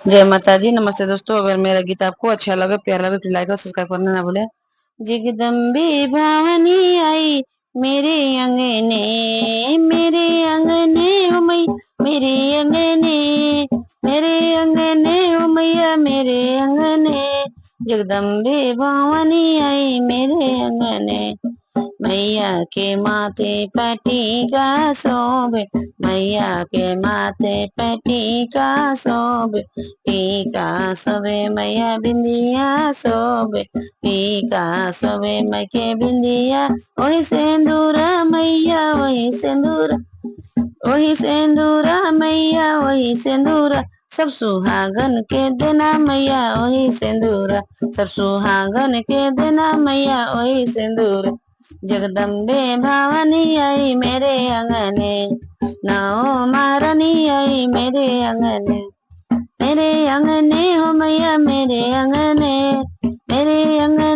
जय माता जी। नमस्ते दोस्तों, अगर मेरा गीत आपको अच्छा लगे, प्यारा लगे तो लाइक और सब्सक्राइब करना ना भूलें। जगदम्बे भवानी आई मेरे अंगने, मेरे अंगने ओ मैया, मेरे अंगने, मेरे अंगने ओ मैया, मेरे अंगने। जगदम्बे भवानी आई मेरे अंगने, मैया के माथे पटीका शोभे, मैया के माथे पटीका शोभे, टीका शोभे मैया बिंदिया शोभे, टीका शोभे मैं के बिंदिया। वही सिंदूरा मैया वही सिंदूरा, वही सिंदूरा मैया वही सिंदूरा, सब सुहागन के देना मैया वही सिंदूरा, सब सुहागन के देना मैया वही सिंदूरा। जगदम्बे भवानी आई मेरे अंगने, नाओ महारानी आई मेरे अंगने, मेरे अंगने हो मैया मेरे अंगने, मेरे अंगने